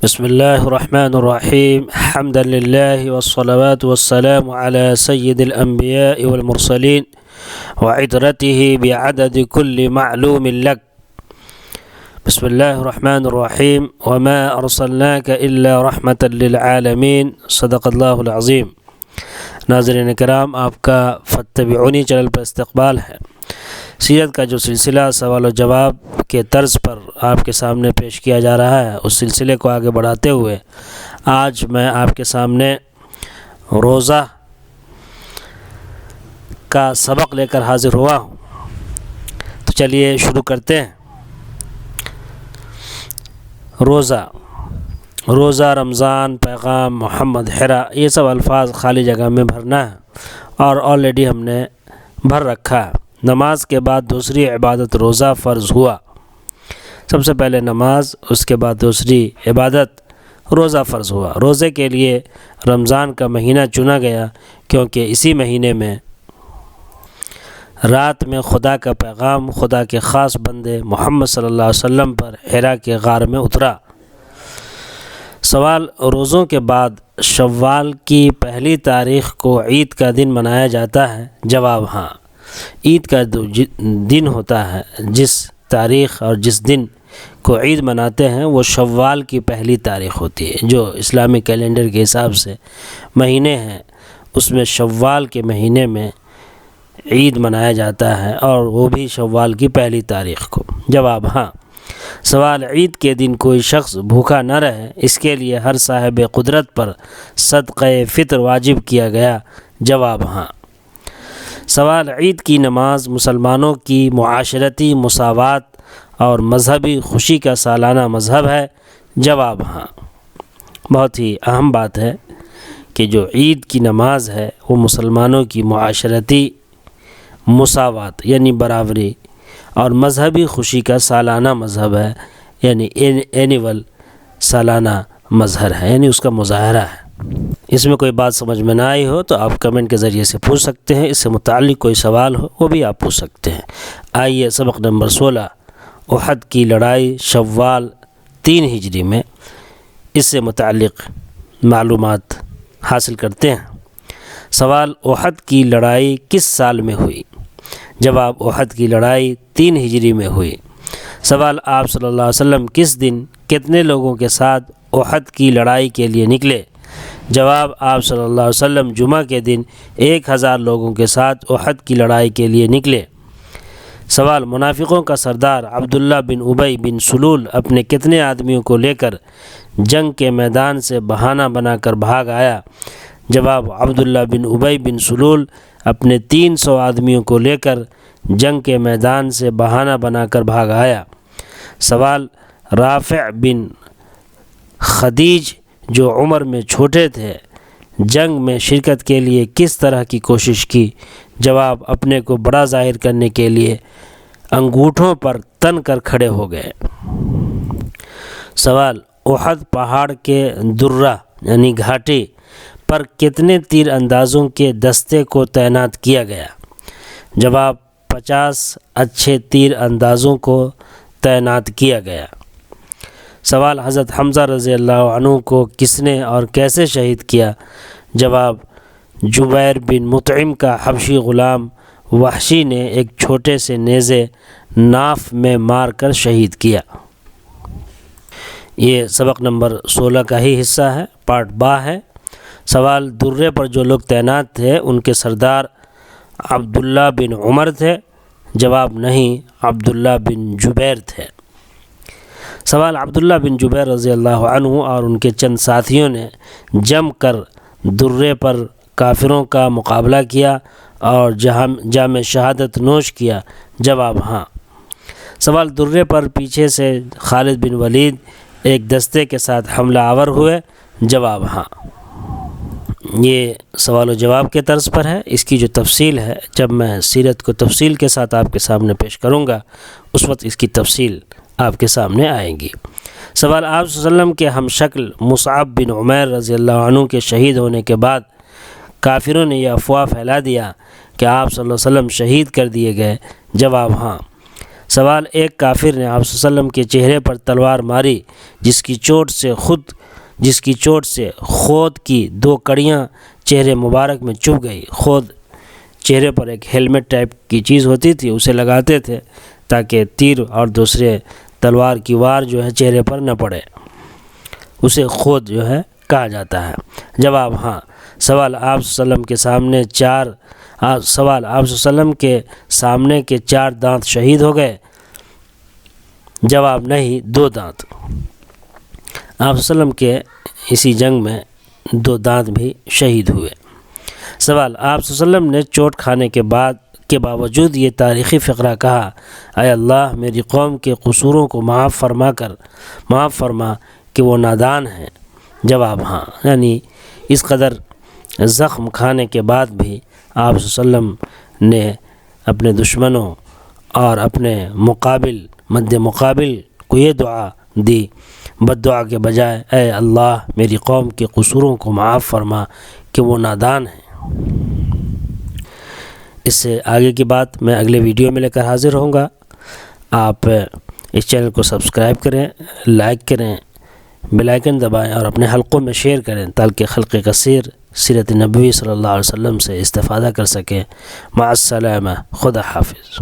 بسم اللہ الرحمن الرحیم حمدا للہ والصلوات والسلام علی سید الانبیاء والمرسلین وعطرته بعدد كل معلوم لک. بسم اللہ الرحمن الرحیم وما ارسلناک الا رحمتا للعالمین. صدق اللہ العظیم. ناظرین کرام، آپ کا فاتبعونی چینل پر استقبال ہے. سیرت کا جو سلسلہ سوال و جواب کے طرز پر آپ کے سامنے پیش کیا جا رہا ہے، اس سلسلے کو آگے بڑھاتے ہوئے آج میں آپ کے سامنے روزہ کا سبق لے کر حاضر ہوا ہوں. تو چلیے شروع کرتے ہیں. روزہ رمضان، پیغام محمد، حرا، یہ سب الفاظ خالی جگہ میں بھرنا ہے اور آلریڈی ہم نے بھر رکھا ہے. نماز کے بعد دوسری عبادت روزہ فرض ہوا. سب سے پہلے نماز، اس کے بعد دوسری عبادت روزہ فرض ہوا. روزے کے لیے رمضان کا مہینہ چنا گیا کیونکہ اسی مہینے میں رات میں خدا کا پیغام خدا کے خاص بندے محمد صلی اللہ علیہ وسلم پر حرا کے غار میں اترا. سوال: روزوں کے بعد شوال کی پہلی تاریخ کو عید کا دن منایا جاتا ہے؟ جواب: ہاں. عید کا دن ہوتا ہے، جس تاریخ اور جس دن کو عید مناتے ہیں وہ شوال کی پہلی تاریخ ہوتی ہے. جو اسلامی کیلنڈر کے حساب سے مہینے ہیں، اس میں شوال کے مہینے میں عید منایا جاتا ہے اور وہ بھی شوال کی پہلی تاریخ کو. جواب: ہاں. سوال: عید کے دن کوئی شخص بھوکا نہ رہے، اس کے لیے ہر صاحب قدرت پر صدقہ فطر واجب کیا گیا؟ جواب: ہاں. سوال: عید کی نماز مسلمانوں کی معاشرتی مساوات اور مذہبی خوشی کا سالانہ مذہب ہے؟ جواب: ہاں. بہت ہی اہم بات ہے کہ جو عید کی نماز ہے وہ مسلمانوں کی معاشرتی مساوات یعنی برابری اور مذہبی خوشی کا سالانہ مذہب ہے، یعنی اینیول سالانہ مظہر ہے، یعنی اس کا مظاہرہ ہے. اس میں کوئی بات سمجھ میں نہ آئی ہو تو آپ کمنٹ کے ذریعے سے پوچھ سکتے ہیں. اس سے متعلق کوئی سوال ہو وہ بھی آپ پوچھ سکتے ہیں. آئیے سبق نمبر 16، احد کی لڑائی شوال 3 ہجری میں، اس سے متعلق معلومات حاصل کرتے ہیں. سوال: احد کی لڑائی کس سال میں ہوئی؟ جواب: احد کی لڑائی 3 ہجری میں ہوئی. سوال: آپ صلی اللہ علیہ وسلم کس دن کتنے لوگوں کے ساتھ احد کی لڑائی کے لیے نکلے؟ جواب: آپ صلی اللہ علیہ وسلم جمعہ کے دن 1000 لوگوں کے ساتھ احد کی لڑائی کے لیے نکلے. سوال: منافقوں کا سردار عبداللہ بن ابی بن سلول اپنے کتنے آدمیوں کو لے کر جنگ کے میدان سے بہانہ بنا کر بھاگ آیا؟ جواب: عبداللہ بن ابی بن سلول اپنے 300 آدمیوں کو لے کر جنگ کے میدان سے بہانہ بنا کر بھاگ آیا. سوال: رافع بن خدیج جو عمر میں چھوٹے تھے، جنگ میں شرکت کے لیے کس طرح کی کوشش کی؟ جواب: اپنے کو بڑا ظاہر کرنے کے لیے انگوٹھوں پر تن کر کھڑے ہو گئے. سوال: احد پہاڑ کے درہ یعنی گھاٹی پر کتنے تیر اندازوں کے دستے کو تعینات کیا گیا؟ جواب: 50 اچھے تیر اندازوں کو تعینات کیا گیا. سوال: حضرت حمزہ رضی اللہ عنہ کو کس نے اور کیسے شہید کیا؟ جواب: جبیر بن مطعم کا حبشی غلام وحشی نے ایک چھوٹے سے نیزے ناف میں مار کر شہید کیا. یہ سبق نمبر 16 کا ہی حصہ ہے، پارٹ با ہے. سوال: درے پر جو لوگ تعینات تھے ان کے سردار عبداللہ بن عمر تھے؟ جواب: نہیں، عبداللہ بن جبیر تھے. سوال: عبداللہ بن جبیر رضی اللہ عنہ اور ان کے چند ساتھیوں نے جم کر درے پر کافروں کا مقابلہ کیا اور جام شہادت نوش کیا؟ جواب: ہاں. سوال: درے پر پیچھے سے خالد بن ولید ایک دستے کے ساتھ حملہ آور ہوئے؟ جواب: ہاں. یہ سوال و جواب کے طرز پر ہے. اس کی جو تفصیل ہے جب میں سیرت کو تفصیل کے ساتھ آپ کے سامنے پیش کروں گا اس وقت اس کی تفصیل آپ کے سامنے آئیں گی. سوال: آپ صلی اللہ علیہ وسلم کے ہم شکل مصعب بن عمیر رضی اللہ عنہ کے شہید ہونے کے بعد کافروں نے یہ افواہ پھیلا دیا کہ آپ صلی اللہ علیہ وسلم شہید کر دیے گئے؟ جواب: ہاں. سوال: ایک کافر نے آپ صلی اللہ علیہ وسلم کے چہرے پر تلوار ماری جس کی چوٹ سے خود کی 2 کڑیاں چہرے مبارک میں چبھ گئی۔ خود چہرے پر ایک ہیلمٹ ٹائپ کی چیز ہوتی تھی، اسے لگاتے تھے تاکہ تیر اور دوسرے تلوار کی وار جو ہے چہرے پر نہ پڑے، اسے خود جو ہے کہا جاتا ہے۔ جواب: ہاں۔ سوال: آپ صلی اللہ علیہ وسلم کے سامنے کے 4 دانت شہید ہو گئے؟ جواب: نہیں، 2 دانت۔ آپ صلی اللہ علیہ وسلم کے اسی جنگ میں 2 دانت بھی شہید ہوئے۔ سوال: آپ صلی اللہ علیہ وسلم نے چوٹ کھانے کے باوجود یہ تاریخی فقرہ کہا: اے اللہ میری قوم کے قصوروں کو معاف فرما کہ وہ نادان ہیں؟ جواب: ہاں۔ یعنی اس قدر زخم کھانے کے بعد بھی آپ صلی اللہ علیہ وسلم نے اپنے دشمنوں اور اپنے مد مقابل کو یہ دعا دی، بد دعا کے بجائے: اے اللہ میری قوم کے قصوروں کو معاف فرما کہ وہ نادان ہیں۔ اس سے آگے کی بات میں اگلے ویڈیو میں لے کر حاضر ہوں گا۔ آپ اس چینل کو سبسکرائب کریں، لائک کریں، بیل آئیکن دبائیں اور اپنے حلقوں میں شیئر کریں تاکہ خلق کثیر سیرت نبوی صلی اللہ علیہ وسلم سے استفادہ کر سکیں۔ مع السلامہ، خدا حافظ۔